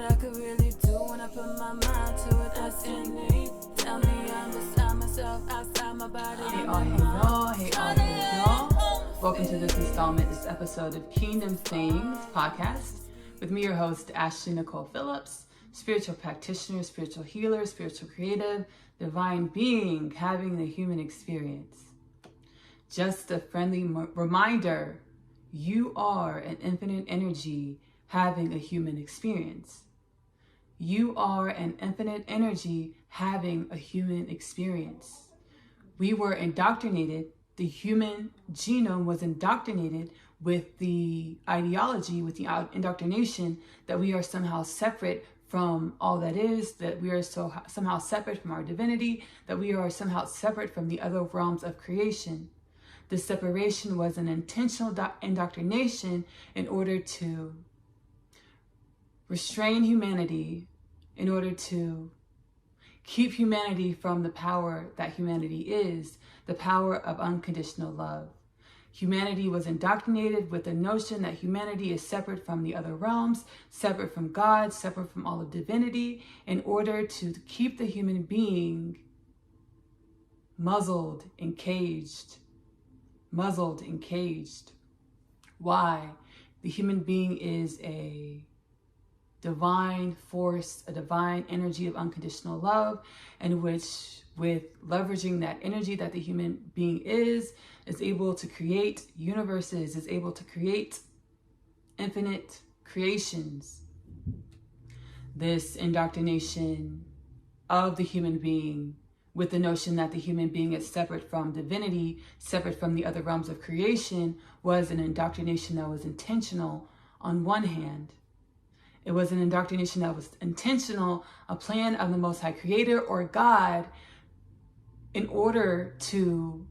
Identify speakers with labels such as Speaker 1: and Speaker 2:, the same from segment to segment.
Speaker 1: what I could really do when I put my mind to it. That's in me. Tell me I'm beside myself, outside my body.
Speaker 2: Hey y'all. Welcome to this installment, this episode of Kingdom Things podcast with me, your host, Ashley Nicole Phillips, spiritual practitioner, spiritual healer, spiritual creative, divine being, having the human experience. Just a friendly reminder, you are an infinite energy having a human experience. You are an infinite energy having a human experience. We were indoctrinated, the human genome was indoctrinated with the ideology, with the indoctrination that we are somehow separate from all that is, that we are somehow separate from our divinity, that we are somehow separate from the other realms of creation. This separation was an intentional indoctrination in order to restrain humanity, in order to keep humanity from the power that humanity is, the power of unconditional love. Humanity was indoctrinated with the notion that humanity is separate from the other realms, separate from God, separate from all of divinity, in order to keep the human being muzzled and caged. Why? The human being is a divine force, a divine energy of unconditional love, in which, with leveraging that energy that the human being is able to create universes, is able to create infinite creations. This indoctrination of the human being with the notion that the human being is separate from divinity, separate from the other realms of creation, was an indoctrination that was intentional on one hand. It was an indoctrination that was intentional, a plan of the Most High Creator or God in order to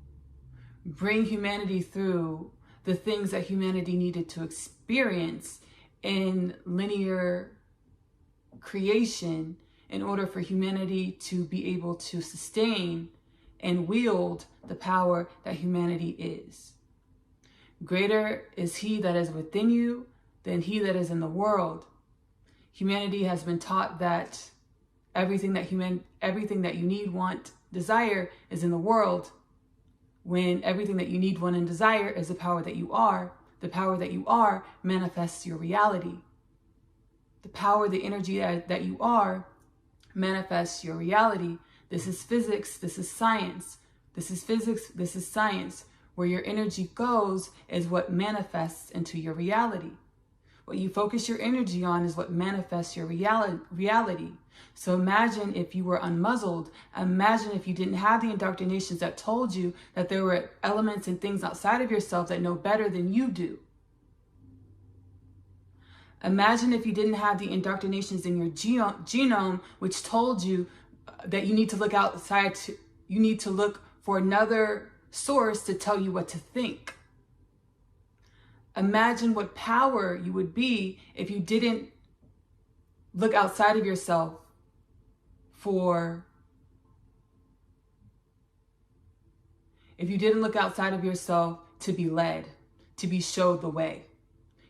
Speaker 2: bring humanity through the things that humanity needed to experience in linear creation in order for humanity to be able to sustain and wield the power that humanity is. Greater is He that is within you than he that is in the world. Humanity has been taught that everything that you need, want, desire is in the world, when everything that you need, want, and desire is the power that you are. The power that you are manifests your reality. The power, the energy that you are manifests your reality. This is physics, this is science. This is physics, this is science. Where your energy goes is what manifests into your reality. What you focus your energy on is what manifests your reality. So imagine if you were unmuzzled. Imagine if you didn't have the indoctrinations that told you that there were elements and things outside of yourself that know better than you do. Imagine if you didn't have the indoctrinations in your genome, which told you that you need to look outside, you need to look for another source to tell you what to think. Imagine what power you would be if you didn't look outside of yourself to be led, to be showed the way.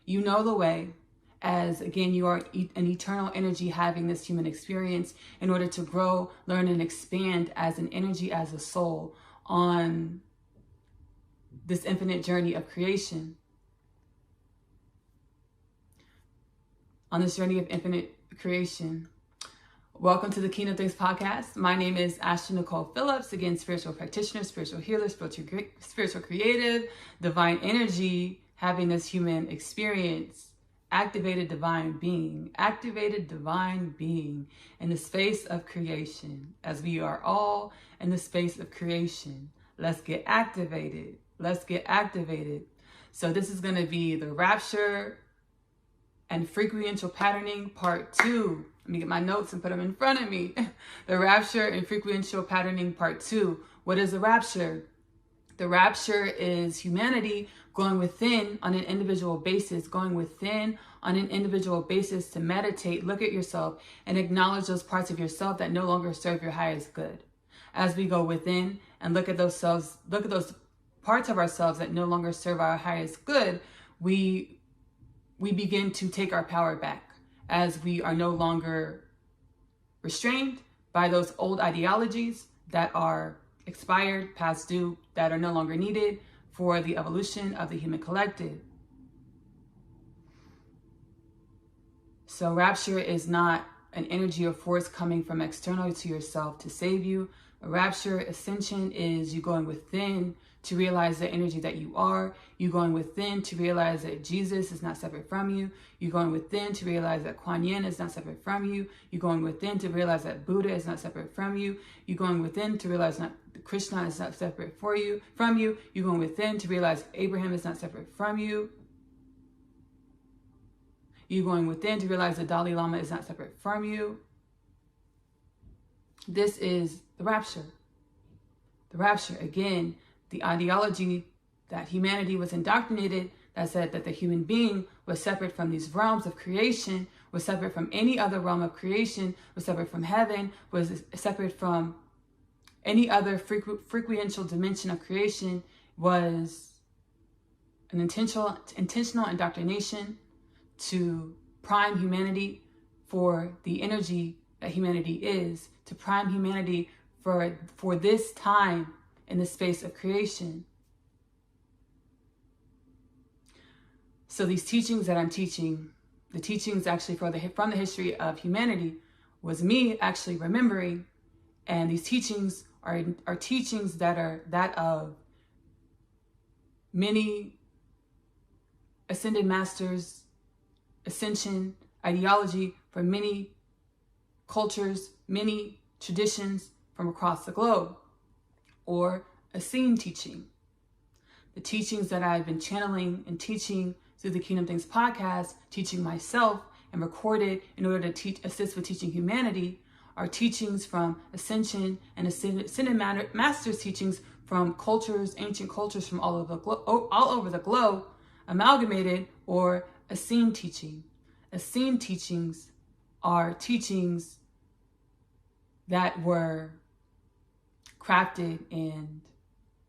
Speaker 2: You know the way, as again, you are an eternal energy having this human experience in order to grow, learn, and expand as an energy, as a soul on this infinite journey of creation. On this journey of infinite creation. Welcome to the Kingdom Things podcast. My name is Ashley Nicole Phillips, again, spiritual practitioner, spiritual healer, spiritual creative, divine energy, having this human experience, activated divine being in the space of creation, as we are all in the space of creation. Let's get activated. So this is going to be the RAPTURE and Frequential Patterning Part 2. Let me get my notes and put them in front of me. The RAPTURE and Frequential Patterning Part 2. What is the RAPTURE? The RAPTURE is humanity going within on an individual basis, to meditate, look at yourself, and acknowledge those parts of yourself that no longer serve your highest good. As we go within and look at those parts of ourselves that no longer serve our highest good, we begin to take our power back. as we are no longer restrained by those old ideologies that are expired, past due, that are no longer needed for the evolution of the human collective. So rapture is not an energy or force coming from external to yourself to save you. A rapture ascension is you going within to realize the energy that you are. You going within to realize that Jesus is not separate from you. You going within to realize that Kuan Yin is not separate from you. You going within to realize that Buddha is not separate from you. You going within to realize that Krishna is not separate from you. You going within to realize Abraham is not separate from you. You going within to realize the Dalai Lama is not separate from you. This is the rapture. The rapture, again, the ideology that humanity was indoctrinated that said that the human being was separate from these realms of creation, was separate from any other realm of creation, was separate from heaven, was separate from any other frequential dimension of creation, was an intentional indoctrination to prime humanity for the energy that humanity is, to prime humanity for this time in the space of creation. So these teachings that I'm teaching, the teachings actually from the history of humanity, was me actually remembering, and these teachings are teachings that are that of many ascended masters, ascension ideology for many cultures, many traditions from across the globe, or a scene teaching. The teachings that I've been channeling and teaching through the Kingdom Things podcast, teaching myself and recorded in order to assist with teaching humanity, are teachings from ascension and ascended masters teachings from cultures, ancient cultures from all over the globe, amalgamated, or a scene teaching. A scene teachings are teachings that were crafted and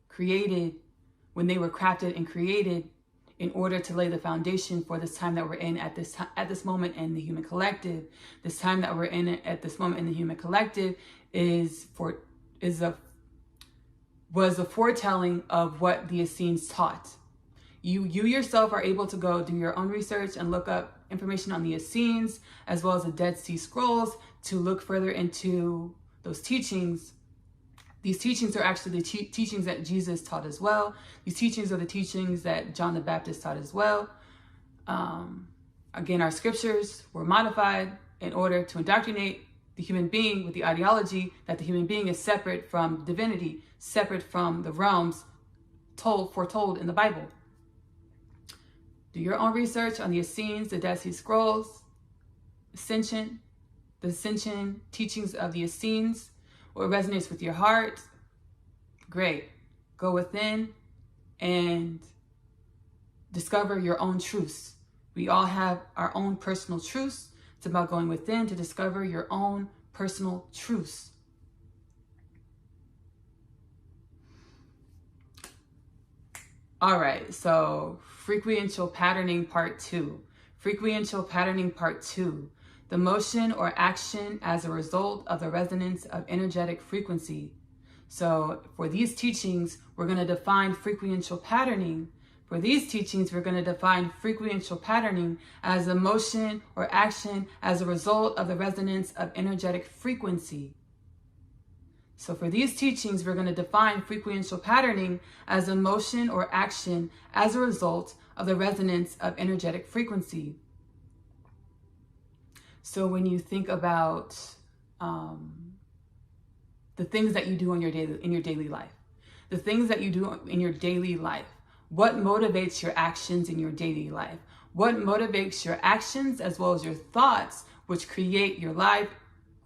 Speaker 2: created when they were crafted and created in order to lay the foundation for this time that we're in at this moment in the human collective. This time that we're in at this moment in the human collective was a foretelling of what the Essenes taught. You yourself are able to go do your own research and look up information on the Essenes as well as the Dead Sea Scrolls to look further into those teachings. These teachings are actually the teachings that Jesus taught as well. These teachings are the teachings that John the Baptist taught as well. Again, our scriptures were modified in order to indoctrinate the human being with the ideology that the human being is separate from divinity, separate from the realms foretold in the Bible. Do your own research on the Essenes, the Dead Sea Scrolls, Ascension, the Ascension teachings of the Essenes. What resonates with your heart, great. Go within and discover your own truths. We all have our own personal truths. It's about going within to discover your own personal truths. All right, so Frequential Patterning Part 2. Frequential Patterning Part 2. The motion or action as a result of the resonance of energetic frequency. So for these teachings, we're going to define frequential patterning. For these teachings, we're going to define frequential patterning as a motion or action as a result of the resonance of energetic frequency. So for these teachings, we're going to define frequential patterning as a motion or action as a result of the resonance of energetic frequency. So when you think about the things that you do in your daily life, the things that you do in your daily life, what motivates your actions in your daily life? What motivates your actions as well as your thoughts, which create your life,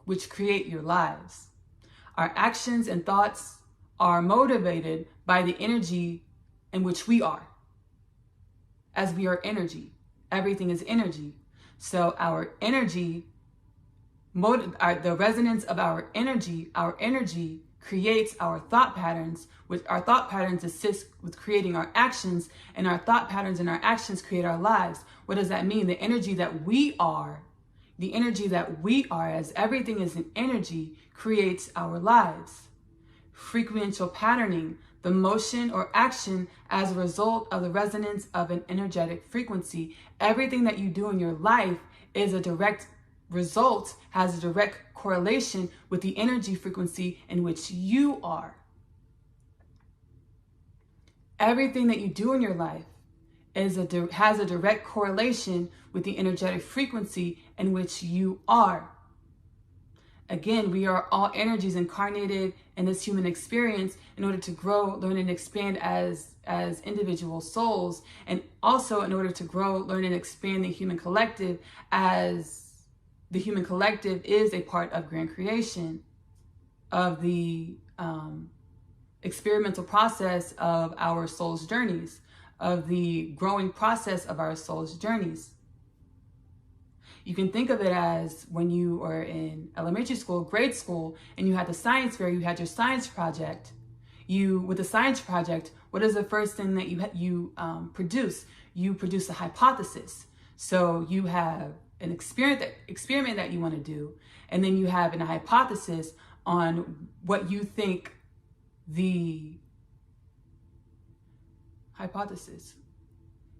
Speaker 2: which create your lives? Our actions and thoughts are motivated by the energy in which we are. As we are energy, everything is energy. So our energy, the resonance of our energy creates our thought patterns, which our thought patterns assist with creating our actions, and our thought patterns and our actions create our lives. What does that mean? The energy that we are the energy that we are, as everything is an energy, creates our lives. Frequential patterning, the motion or action as a result of the resonance of an energetic frequency. Everything that you do in your life is a direct result, has a direct correlation with the energy frequency in which you are. Everything that you do in your life has a direct correlation with the energetic frequency in which you are. Again, we are all energies incarnated in this human experience in order to grow, learn, and expand as individual souls, and also in order to grow, learn, and expand the human collective, as the human collective is a part of grand creation, of the experimental process of our soul's journeys, of the growing process of our soul's journeys. You can think of it as when you were in elementary school, grade school, and you had the science fair, you had your science project. With the science project, what is the first thing that you produce? You produce a hypothesis. So you have an experiment that you want to do, and then you have a hypothesis on what you think the hypothesis.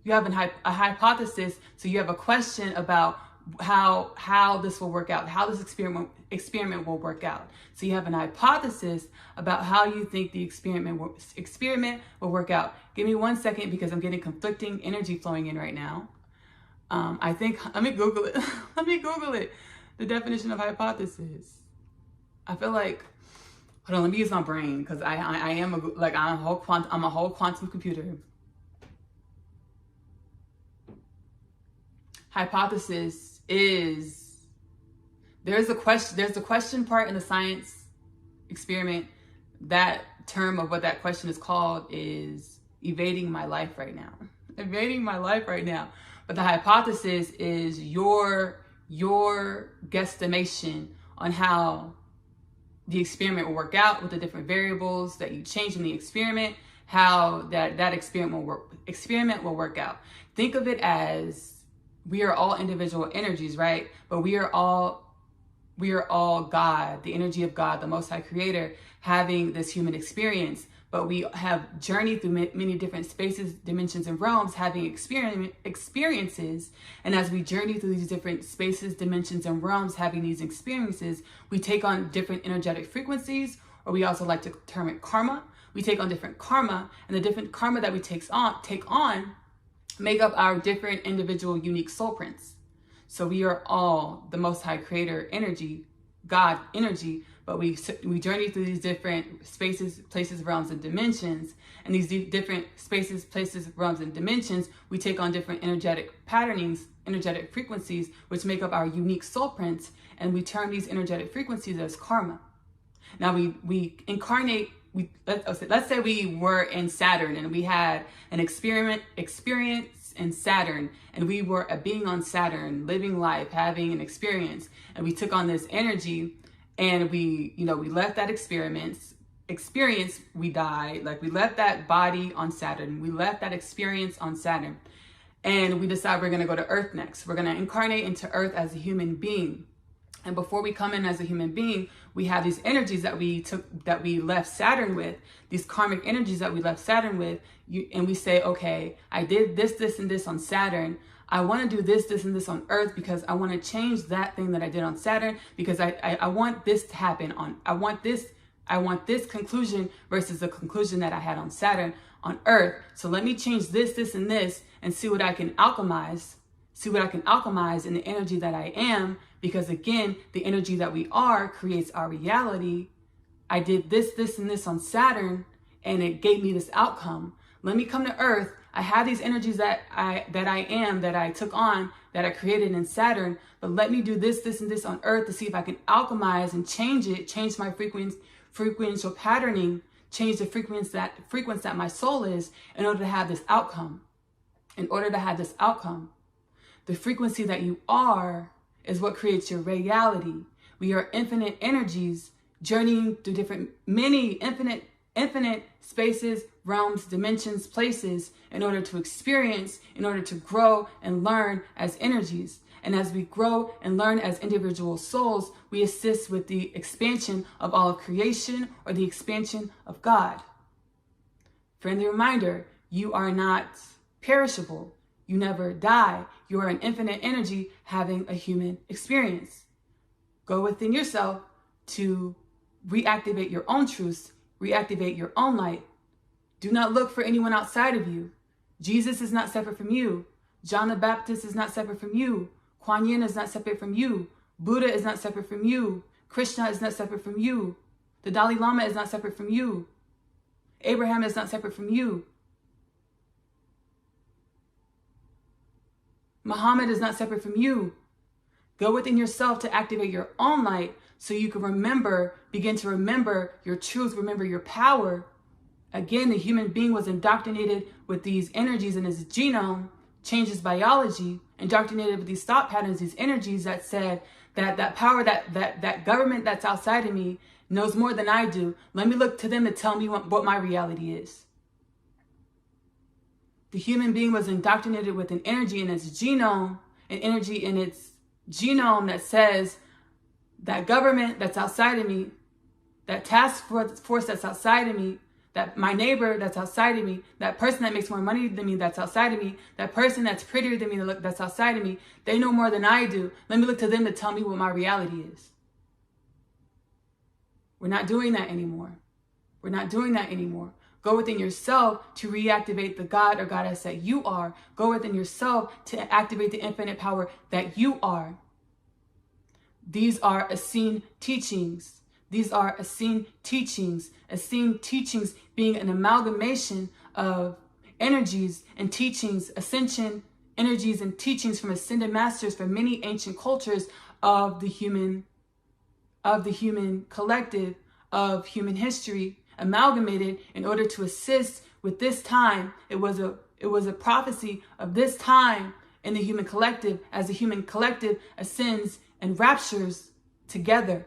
Speaker 2: You have a hypothesis, so you have a question about how this will work out, how this experiment will work out. So you have an hypothesis about how you think the experiment will work out. Give me 1 second because I'm getting conflicting energy flowing in right now. I think, let me Google it. Let me Google it. The definition of hypothesis. I feel like, hold on, let me use my brain because I'm a whole quantum computer. Hypothesis is, there's the question part in the science experiment. That term of what that question is called is evading my life right now. Evading my life right now. But the hypothesis is your guesstimation on how the experiment will work out with the different variables that you change in the experiment, how that experiment will work out. Think of it as we are all individual energies, right? But we are all God, the energy of God, the Most High Creator, having this human experience. But we have journeyed through many different spaces, dimensions, and realms, having experiences. And as we journey through these different spaces, dimensions, and realms, having these experiences, we take on different energetic frequencies, or we also like to term it karma. We take on different karma, and the different karma that we take on make up our different individual unique soul prints. So we are all the Most High Creator energy, God energy, but we journey through these different spaces, places, realms, and dimensions. And these different spaces, places, realms, and dimensions, we take on different energetic patternings, energetic frequencies, which make up our unique soul prints. And we term these energetic frequencies as karma. Now we incarnate, let's say we were in Saturn and we had an experience in Saturn, and we were a being on Saturn, living life, having an experience, and we took on this energy, and we left that experience, we died, like we left that body on Saturn, we left that experience on Saturn, and we decide we're going to go to Earth next. We're going to incarnate into Earth as a human being. And before we come in as a human being, we have these energies that we left Saturn with, these karmic energies that we left Saturn with, and we say, okay, I did this, and this on Saturn. I want to do this, and this on Earth because I want to change that thing that I did on Saturn because I want this to happen I want this conclusion versus the conclusion that I had on Saturn on Earth. So let me change this, and this, and see what I can alchemize. See what I can alchemize in the energy that I am, because again, the energy that we are creates our reality. I did this, and this on Saturn, and it gave me this outcome. Let me come to Earth. I have these energies that I took on, that I created in Saturn, but let me do this, and this on Earth to see if I can alchemize and change my frequential patterning, change the frequency that my soul is in order to have this outcome. In order to have this outcome. The frequency that you are is what creates your reality. We are infinite energies journeying through infinite spaces, realms, dimensions, places in order to experience, in order to grow and learn as energies. And as we grow and learn as individual souls, we assist with the expansion of all of creation or the expansion of God. Friendly reminder, you are not perishable. You never die. You are an infinite energy having a human experience. Go within yourself to reactivate your own truths, reactivate your own light. Do not look for anyone outside of you. Jesus is not separate from you. John the Baptist is not separate from you. Kuan Yin is not separate from you. Buddha is not separate from you. Krishna is not separate from you. The Dalai Lama is not separate from you. Abraham is not separate from you. Muhammad is not separate from you. Go within yourself to activate your own light so you can begin to remember your truth, remember your power. Again, the human being was indoctrinated with these energies in his genome, changed his biology, indoctrinated with these thought patterns, these energies that said that power, that government that's outside of me knows more than I do. Let me look to them to tell me what my reality is. The human being was indoctrinated with an energy in its genome, an energy in its genome that says that government that's outside of me, that task force that's outside of me, that my neighbor that's outside of me, that person that makes more money than me that's outside of me, that person that's prettier than me that's outside of me, they know more than I do. Let me look to them to tell me what my reality is. We're not doing that anymore. We're not doing that anymore. Go within yourself to reactivate the God or goddess that you are. Go within yourself to activate the infinite power that you are. These are Essene teachings. These are Essene teachings. Essene teachings being an amalgamation of energies and teachings, ascension energies and teachings from ascended masters from many ancient cultures of the human collective, of human history, amalgamated in order to assist with this time. It was a prophecy of this time in the human collective, as the human collective ascends and raptures together,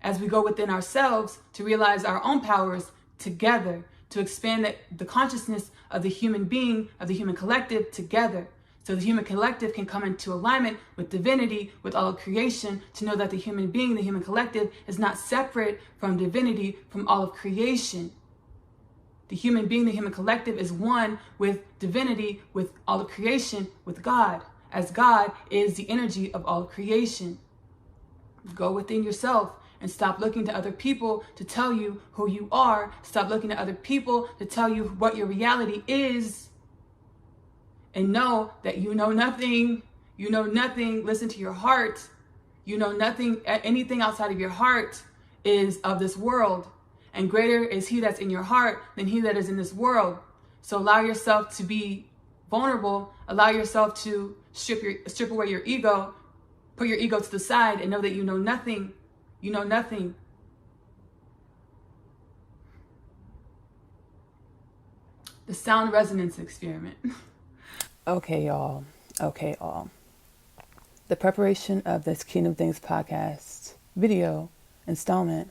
Speaker 2: as we go within ourselves to realize our own powers together, to expand the consciousness of the human being, of the human collective together. So the human collective can come into alignment with divinity, with all of creation, to know that the human being, the human collective, is not separate from divinity, from all of creation. The human being, the human collective, is one with divinity, with all of creation, with God, as God is the energy of all of creation. Go within yourself and stop looking to other people to tell you who you are. Stop looking to other people to tell you what your reality is. And know that you know nothing. You know nothing. Listen to your heart. You know nothing. Anything outside of your heart is of this world. And greater is he that's in your heart than he that is in this world. So allow yourself to be vulnerable. Allow yourself to strip away your ego. Put your ego to the side and know that you know nothing. You know nothing. The sound resonance experiment. Okay, y'all. Okay, all. The preparation of this Kingdom Things podcast video installment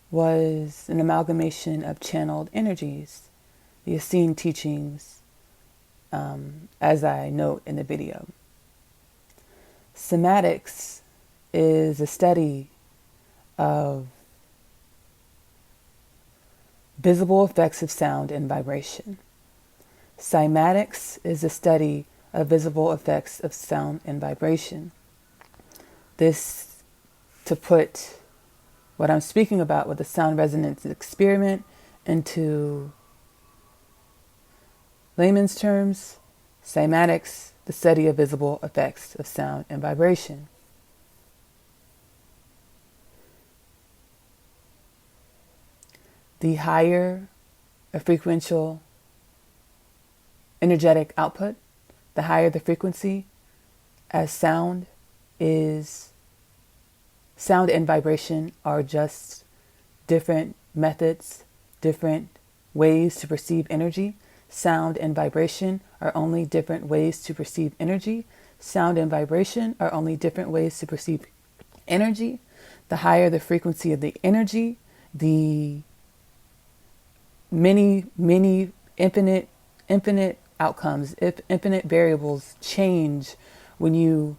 Speaker 2: was an amalgamation of channeled energies, the Essene teachings, as I note in the video. Somatics is a study of visible effects of sound and vibration. Cymatics is a study of visible effects of sound and vibration. This, to put what I'm speaking about with the sound resonance experiment into layman's terms, cymatics, the study of visible effects of sound and vibration. The higher a frequential energetic output, the higher the frequency, as sound and vibration are just different methods, different ways to perceive energy. Sound and vibration are only different ways to perceive energy. Sound and vibration are only different ways to perceive energy. The higher the frequency of the energy, the many infinite outcomes, if infinite variables change when you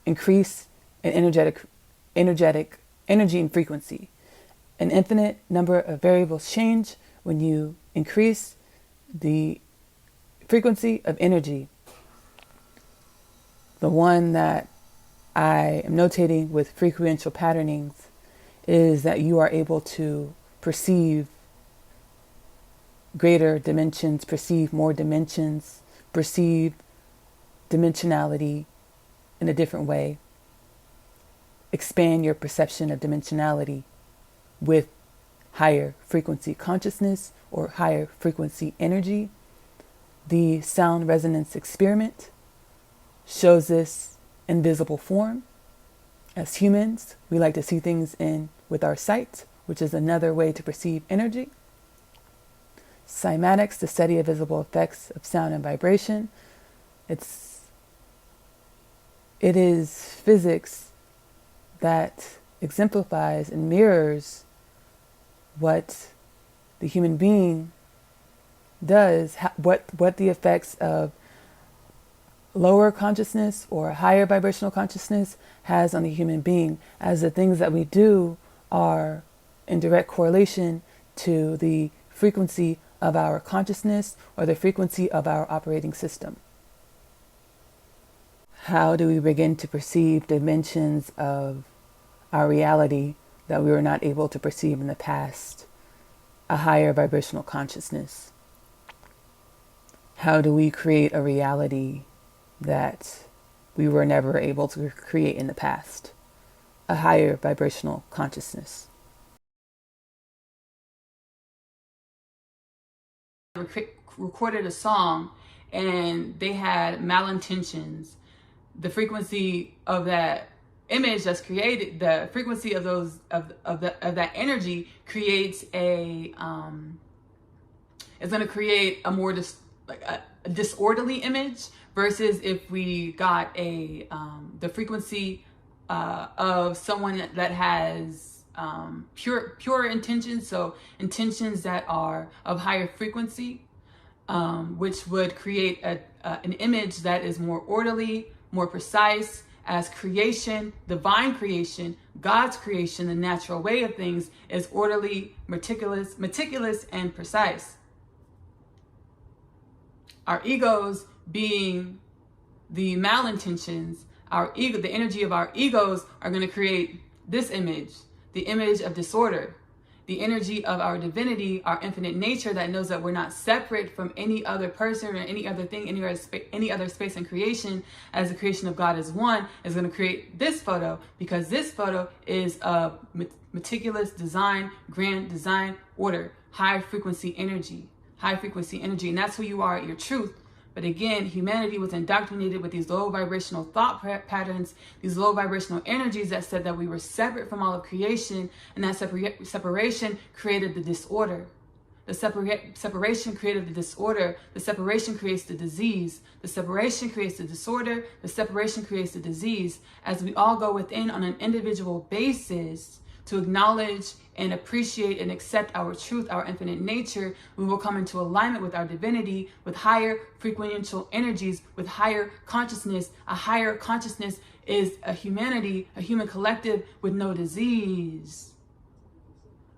Speaker 2: increase in energy and frequency. An infinite number of variables change when you increase the frequency of energy. The one that I am notating with frequential patternings is that you are able to perceive greater dimensions, perceive more dimensions, perceive dimensionality in a different way. Expand your perception of dimensionality with higher frequency consciousness or higher frequency energy. The sound resonance experiment shows this in visible form. As humans, we like to see things in with our sight, which is another way to perceive energy. Cymatics, the study of visible effects of sound and vibration. It is physics that exemplifies and mirrors what the human being does, what the effects of lower consciousness or higher vibrational consciousness has on the human being, as the things that we do are in direct correlation to the frequency of our consciousness or the frequency of our operating system. How do we begin to perceive dimensions of our reality that we were not able to perceive in the past? A higher vibrational consciousness. How do we create a reality that we were never able to create in the past? A higher vibrational consciousness. Recorded a song and they had malintentions. The frequency of that image that's created, the frequency of those of that energy creates a is going to create a more a disorderly image, versus if we got a the frequency of someone that has pure intentions, so intentions that are of higher frequency, which would create an image that is more orderly, more precise, as creation, divine creation, God's creation, the natural way of things is orderly, meticulous, and precise. Our egos being the malintentions, our ego, the energy of our egos are going to create this image, the image of disorder. The energy of our divinity, our infinite nature that knows that we're not separate from any other person or any other thing, any other space in creation, as the creation of God is one, is going to create this photo, because this photo is a meticulous design, grand design, order, high frequency energy, and that's who you are at your truth. But again, humanity was indoctrinated with these low vibrational thought patterns, these low vibrational energies that said that we were separate from all of creation, and that separation created the disorder. The separation created the disorder. The separation creates the disease. The separation creates the disorder. The separation creates the disease. As we all go within on an individual basis to acknowledge and appreciate and accept our truth, our infinite nature, we will come into alignment with our divinity, with higher frequential energies, with higher consciousness. A higher consciousness is a humanity, a human collective with no disease.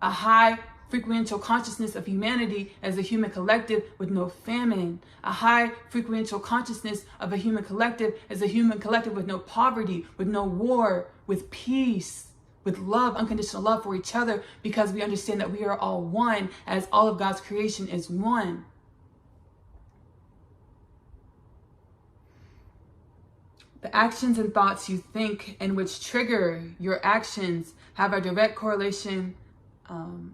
Speaker 2: A high frequential consciousness of humanity as a human collective with no famine. A high frequential consciousness of a human collective as a human collective with no poverty, with no war, with peace, with love, unconditional love for each other, because we understand that we are all one, as all of God's creation is one. The actions and thoughts you think and which trigger your actions have a direct correlation to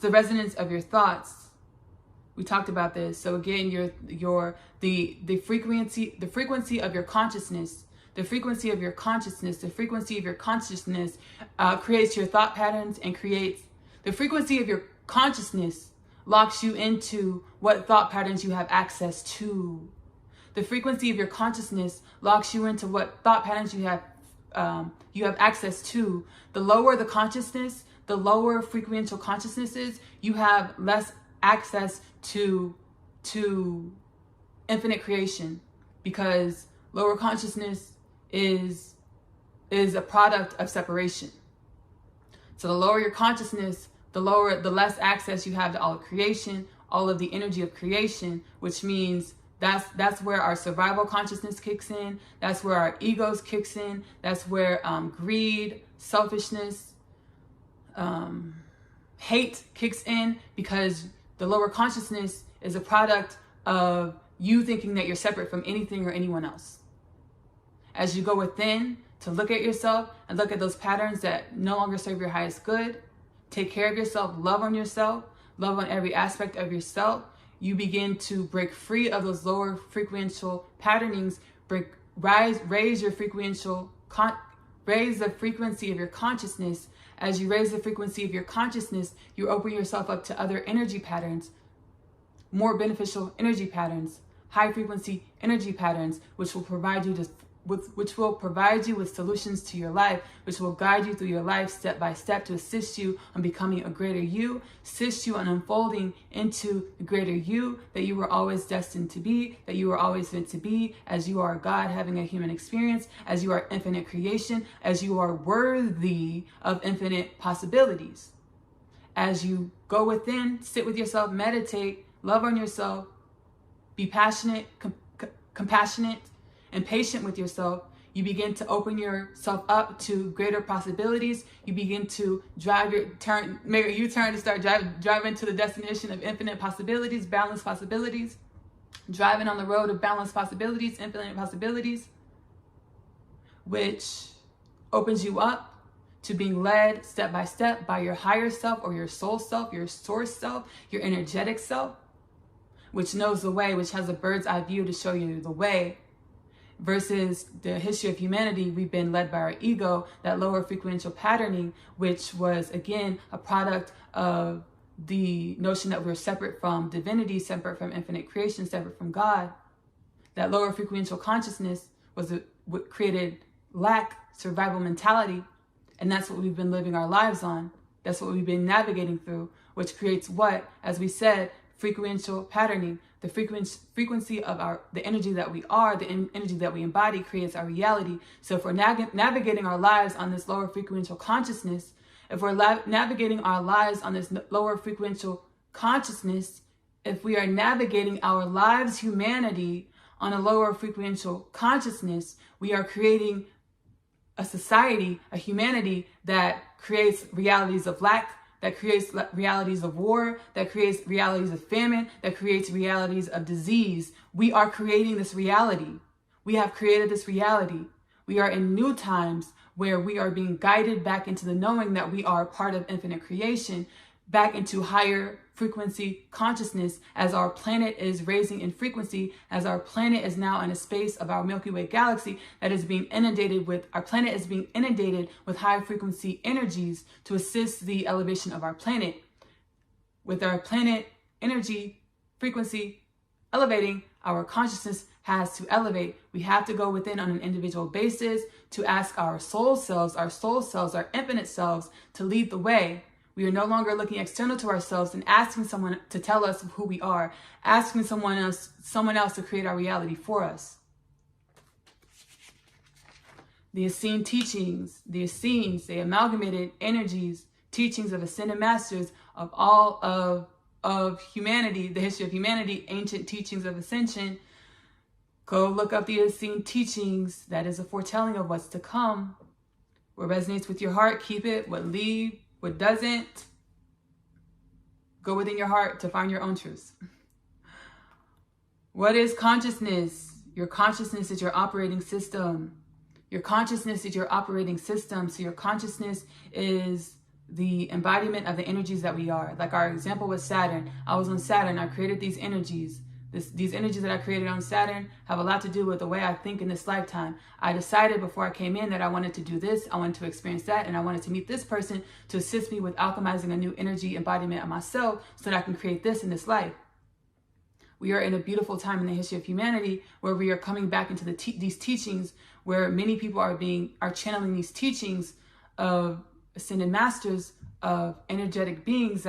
Speaker 2: the resonance of your thoughts. We talked about this. So again, the frequency of your consciousness. The frequency of your consciousness, creates your thought patterns and creates the frequency of your consciousness, locks you into what thought patterns you have access to. The frequency of your consciousness locks you into what thought patterns you have access to. The lower the consciousness, the lower frequential consciousness is, you have less access to infinite creation, because lower consciousness is is a product of separation. So the lower your consciousness, the less access you have to all of creation, all of the energy of creation, which means that's where our survival consciousness kicks in. That's where our egos kicks in. That's where greed, selfishness, hate kicks in, because the lower consciousness is a product of you thinking that you're separate from anything or anyone else. As you go within to look at yourself and look at those patterns that no longer serve your highest good, take care of yourself, love on every aspect of yourself, you begin to break free of those lower frequential patternings, raise the frequency of your consciousness. As you raise the frequency of your consciousness, you open yourself up to other energy patterns, more beneficial energy patterns, high frequency energy patterns, which will provide you with solutions to your life, which will guide you through your life step by step to assist you on becoming a greater you, assist you on unfolding into the greater you that you were always destined to be, that you were always meant to be, as you are God having a human experience, as you are infinite creation, as you are worthy of infinite possibilities. As you go within, sit with yourself, meditate, love on yourself, be passionate, compassionate, and patient with yourself, you begin to open yourself up to greater possibilities. You begin to make a U-turn to start driving to the destination of infinite possibilities, balanced possibilities, driving on the road of balanced possibilities, infinite possibilities, which opens you up to being led step by step by your higher self or your soul self, your source self, your energetic self, which knows the way, which has a bird's eye view to show you the way. Versus the history of humanity, we've been led by our ego, that lower frequential patterning, which was, again, a product of the notion that we're separate from divinity, separate from infinite creation, separate from God. That lower frequential consciousness was what created lack, survival mentality, and that's what we've been living our lives on. That's what we've been navigating through, which creates what? As we said, frequential patterning. The frequency of the energy that we are, the energy that we embody creates our reality. So if we're navigating our lives on this lower frequential consciousness, if we're navigating our lives on this lower frequential consciousness, if we are navigating our lives, humanity, on a lower frequential consciousness, we are creating a society, a humanity that creates realities of lack, that creates realities of war, that creates realities of famine, that creates realities of disease. We are creating this reality. We have created this reality. We are in new times where we are being guided back into the knowing that we are part of infinite creation, back into higher frequency consciousness, as our planet is raising in frequency, as our planet is now in a space of our Milky Way galaxy that is being inundated with, our planet is being inundated with high frequency energies to assist the elevation of our planet. With our planet energy frequency elevating, our consciousness has to elevate. We have to go within on an individual basis to ask our soul selves, our infinite selves to lead the way. We are no longer looking external to ourselves and asking someone to tell us who we are, asking someone else to create our reality for us. The Essene teachings, the Essenes, the amalgamated energies, teachings of ascended masters of all of humanity, the history of humanity, ancient teachings of ascension. Go look up the Essene teachings. That is a foretelling of what's to come. What resonates with your heart, keep it. What doesn't, go within your heart to find your own truths. What is consciousness? Your consciousness is your operating system. Your consciousness is your operating system. So your consciousness is the embodiment of the energies that we are. Like our example was Saturn. I was on Saturn. I created these energies. These energies that I created on Saturn have a lot to do with the way I think in this lifetime. I decided before I came in that I wanted to do this, I wanted to experience that, and I wanted to meet this person to assist me with alchemizing a new energy embodiment of myself so that I can create this in this life. We are in a beautiful time in the history of humanity where we are coming back into these teachings, where many people are channeling these teachings of ascended masters, of energetic beings,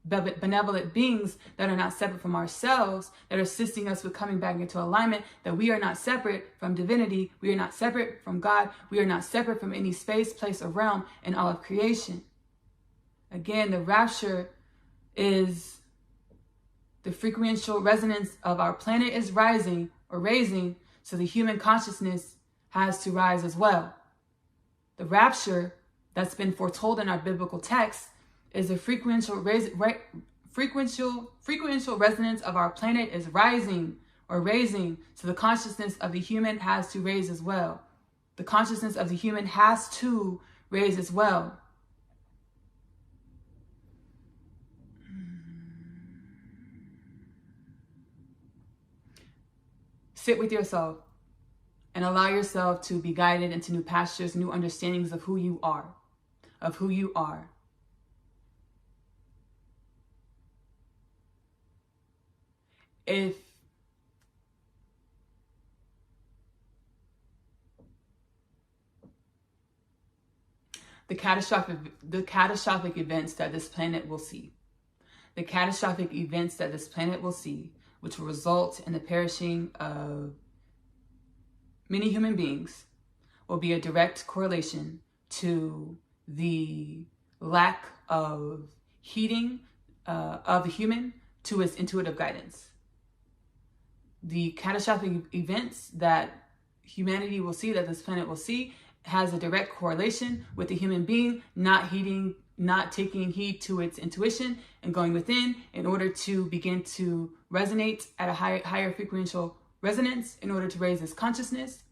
Speaker 2: benevolent beings that are not separate from ourselves, that are assisting us with coming back into alignment, that we are not separate from divinity, we are not separate from God, we are not separate from any space, place, or realm in all of creation. Again, the rapture is the frequential resonance of our planet is rising or raising, so the human consciousness has to rise as well. The rapture that's been foretold in our biblical text is the frequential resonance of our planet is rising or raising, so the consciousness of the human has to raise as well. The consciousness of the human has to raise as well. Sit with yourself and allow yourself to be guided into new pastures, new understandings of who you are, If the catastrophic events that this planet will see, which will result in the perishing of many human beings, will be a direct correlation to the lack of heeding of the human to its intuitive guidance. The catastrophic events that humanity will see, that this planet will see, has a direct correlation with the human being not taking heed to its intuition and going within in order to begin to resonate at a higher frequential resonance in order to raise its consciousness.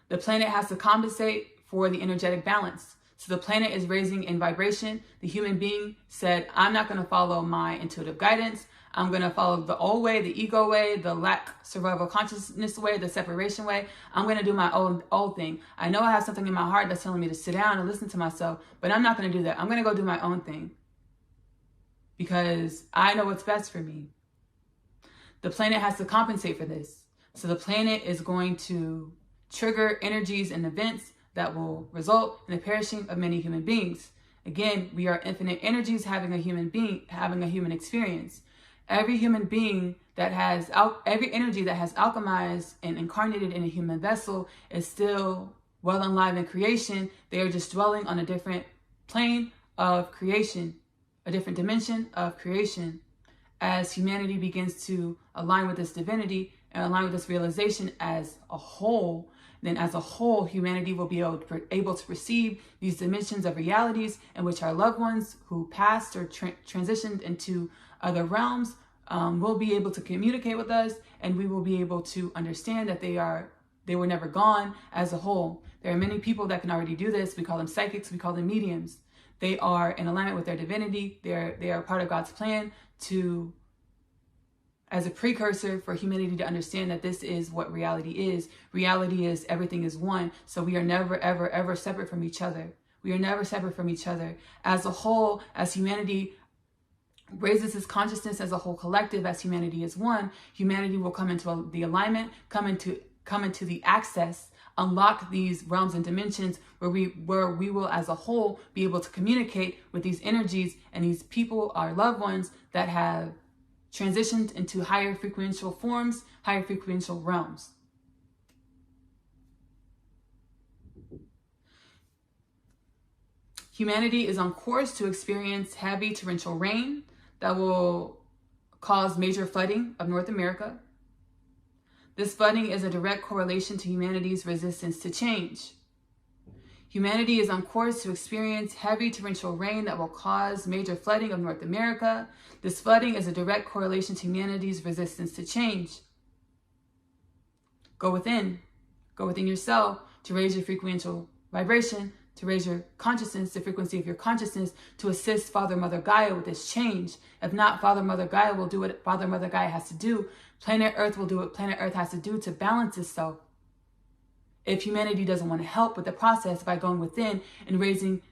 Speaker 2: The planet has to compensate for the energetic balance. So the planet is raising in vibration. The human being said, I'm not going to follow my intuitive guidance. I'm going to follow the old way, the ego way, the lack survival consciousness way, the separation way. I'm going to do my old thing. I know I have something in my heart that's telling me to sit down and listen to myself, but I'm not going to do that. I'm going to go do my own thing because I know what's best for me. The planet has to compensate for this. So the planet is going to trigger energies and events that will result in the perishing of many human beings. Again, we are infinite energies having a human experience. Every human being that has, every energy that has alchemized and incarnated in a human vessel is still well and alive in creation. They are just dwelling on a different plane of creation, a different dimension of creation. As humanity begins to align with this divinity and align with this realization as a whole, then as a whole, humanity will be able to perceive these dimensions of realities in which our loved ones who passed or transitioned into other realms will be able to communicate with us, and we will be able to understand that they were never gone as a whole. There are many people that can already do this. We call them psychics, we call them mediums. They are in alignment with their divinity. They are part of God's plan as a precursor for humanity to understand that this is what reality is. Reality is everything is one. So we are never, ever, ever separate from each other. We are never separate from each other. As a whole, as humanity raises its consciousness as a whole collective, as humanity is one, humanity will come into the alignment, come into the access, unlock these realms and dimensions where we will as a whole be able to communicate with these energies and these people, our loved ones that have transitioned into higher frequential forms, higher frequential realms. Humanity is on course to experience heavy torrential rain that will cause major flooding of North America. This flooding is a direct correlation to humanity's resistance to change. Humanity is on course to experience heavy torrential rain that will cause major flooding of North America. This flooding is a direct correlation to humanity's resistance to change. Go within yourself to raise your frequential vibration, to raise your consciousness, the frequency of your consciousness, to assist Father, Mother Gaia with this change. If not, Father, Mother Gaia will do what Father, Mother Gaia has to do. Planet Earth will do what Planet Earth has to do to balance itself. If humanity doesn't want to help with the process by going within and raising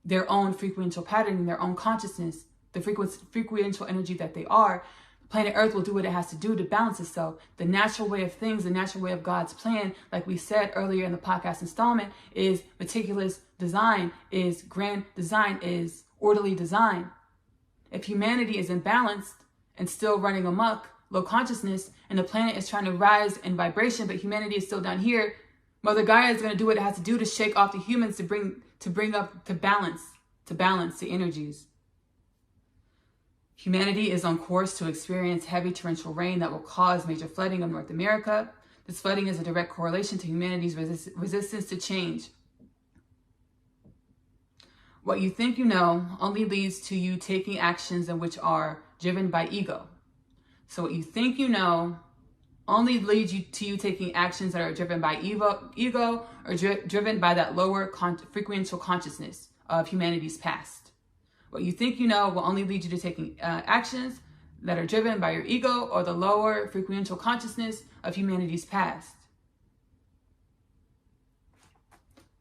Speaker 2: their own frequential pattern, their own consciousness, the frequential energy that they are, Planet Earth will do what it has to do to balance itself. The natural way of things, the natural way of God's plan, like we said earlier in the podcast installment, is meticulous design, is grand design, is orderly design. If humanity is imbalanced and still running amok, low consciousness, and the planet is trying to rise in vibration, but humanity is still down here, Mother Gaia is going to do what it has to do to shake off the humans to balance the energies. Humanity is on course to experience heavy torrential rain that will cause major flooding of North America. This flooding is a direct correlation to humanity's resistance to change. What you think you know only leads to you taking actions in which are driven by ego. So what you think you know only leads to you taking actions that are driven by ego or driven by that lower frequential consciousness of humanity's past. What you think you know will only lead you to taking actions that are driven by your ego or the lower frequential consciousness of humanity's past.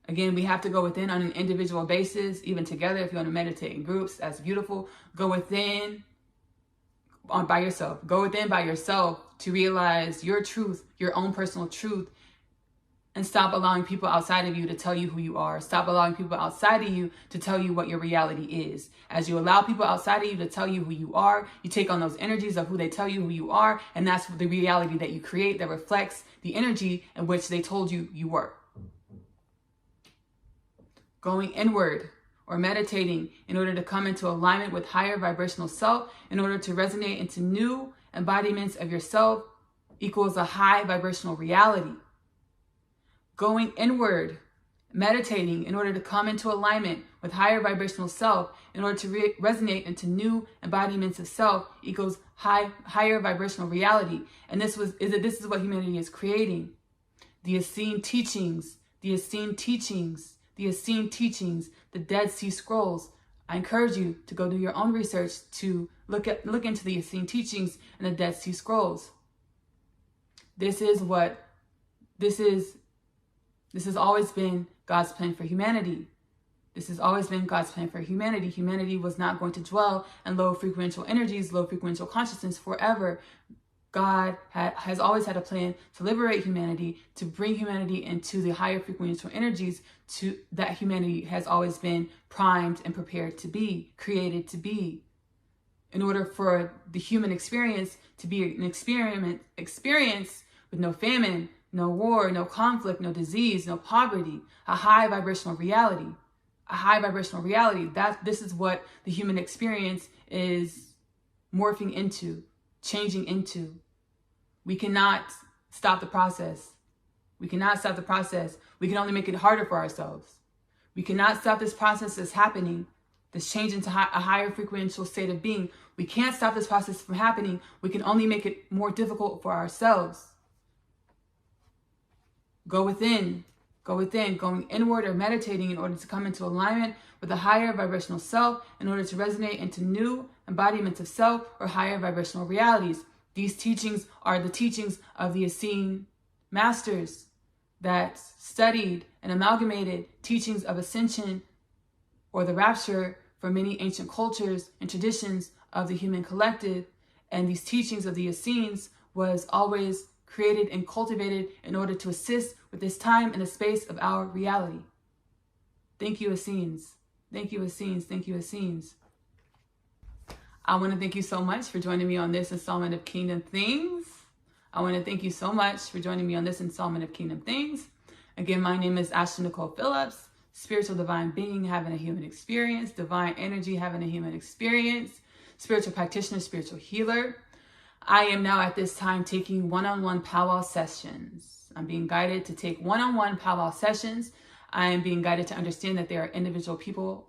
Speaker 2: Again, we have to go within on an individual basis, even together. If you want to meditate in groups, that's beautiful. Go within by yourself. Go within by yourself to realize your truth, your own personal truth, and stop allowing people outside of you to tell you who you are. Stop allowing people outside of you to tell you what your reality is. As you allow people outside of you to tell you who you are, you take on those energies of who they tell you who you are, and that's the reality that you create that reflects the energy in which they told you you were. Going inward or meditating in order to come into alignment with higher vibrational self, in order to resonate into new embodiments of yourself, equals a high vibrational reality. Going inward, meditating in order to come into alignment with higher vibrational self, in order to resonate into new embodiments of self, equals higher vibrational reality. And this is what humanity is creating. The Essene teachings, the Dead Sea Scrolls. I encourage you to go do your own research to look into the Essene teachings and the Dead Sea Scrolls. This has always been God's plan for humanity. This has always been God's plan for humanity. Humanity was not going to dwell in low frequential energies, low frequential consciousness forever. God has always had a plan to liberate humanity, to bring humanity into the higher frequential energies that humanity has always been primed and prepared to be, created to be. In order for the human experience to be an experience with no famine, no war, no conflict, no disease, no poverty, a high vibrational reality. This is what the human experience is morphing into, changing into. We cannot stop the process. We can only make it harder for ourselves. We cannot stop this process that's happening, this change into a higher frequential state of being. We can't stop this process from happening. We can only make it more difficult for ourselves. Go within, going inward or meditating in order to come into alignment with a higher vibrational self, in order to resonate into new embodiments of self or higher vibrational realities. These teachings are the teachings of the Essene masters that studied and amalgamated teachings of ascension or the rapture for many ancient cultures and traditions of the human collective. And these teachings of the Essenes was always created and cultivated in order to assist with this time and the space of our reality. Thank you, Essenes. Thank you, Essenes. Thank you, Essenes. I want to thank you so much for joining me on this installment of Kingdom Things. Again, my name is Ashley Nicole Phillips, spiritual divine being having a human experience, divine energy having a human experience, spiritual practitioner, spiritual healer. I am now at this time taking one-on-one powwow sessions. I'm being guided to take one-on-one powwow sessions. I am being guided to understand that there are individual people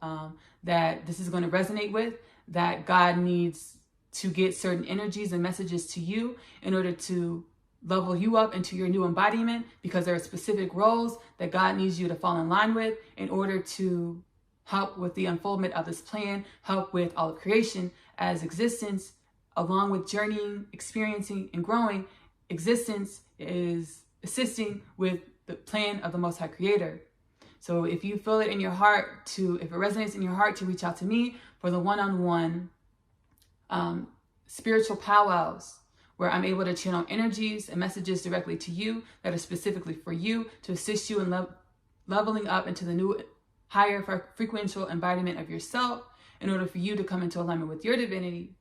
Speaker 2: that this is going to resonate with, that God needs to get certain energies and messages to you in order to level you up into your new embodiment, because there are specific roles that God needs you to fall in line with in order to help with the unfoldment of this plan, help with all of creation as existence, along with journeying, experiencing, and growing. Existence is assisting with the plan of the Most High Creator. So if you feel it in your heart if it resonates in your heart, to reach out to me for the one-on-one spiritual powwows, where I'm able to channel energies and messages directly to you that are specifically for you, to assist you in leveling up into the new higher frequential embodiment of yourself, in order for you to come into alignment with your divinity,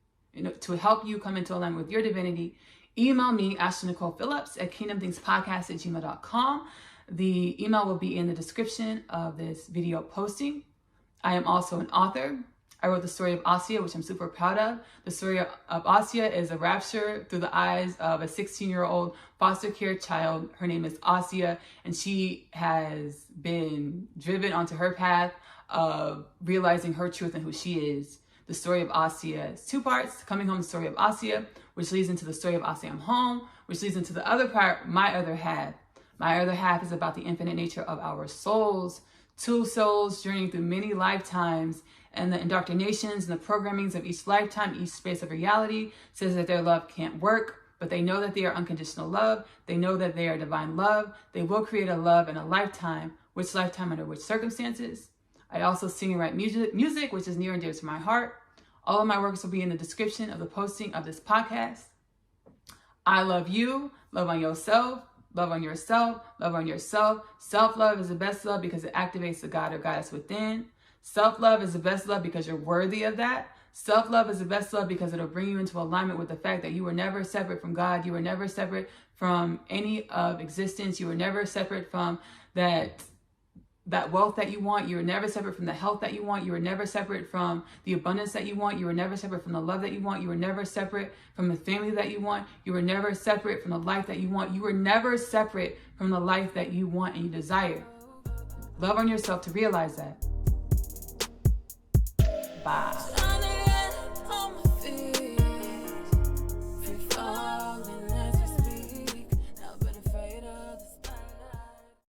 Speaker 2: to help you come into alignment with your divinity, email me, Ashley Nicole Phillips at kingdomthingspodcast@gmail.com. The email will be in the description of this video posting. I am also an author. I wrote the story of Asya, which I'm super proud of. The story of Asya is a rapture through the eyes of a 16-year-old foster care child. Her name is Asya, and she has been driven onto her path of realizing her truth and who she is. The story of Asya is 2 parts: Coming Home, the story of Asya, which leads into the story of Asya I'm Home, which leads into the other part, My Other Half. My Other Half is about the infinite nature of our souls, 2 souls journeying through many lifetimes, and the indoctrinations and the programmings of each lifetime, each space of reality says that their love can't work, but they know that they are unconditional love. They know that they are divine love. They will create a love in a lifetime. Which lifetime, under which circumstances? I also sing and write music, which is near and dear to my heart. All of my works will be in the description of the posting of this podcast. I love you. Love on yourself. Love on yourself. Love on yourself. Self-love is the best love because it activates the God or goddess within. Self-love is the best love because you're worthy of that. Self-love is the best love because it'll bring you into alignment with the fact that you were never separate from God. You were never separate from any of existence. You were never separate from that wealth that you want. You were never separate from the health that you want. You were never separate from the abundance that you want. You were never separate from the love that you want. You were never separate from the family that you want. You were never separate from the life that you want. You were never separate from the life that you want and you desire. Love on yourself to realize that. Bye.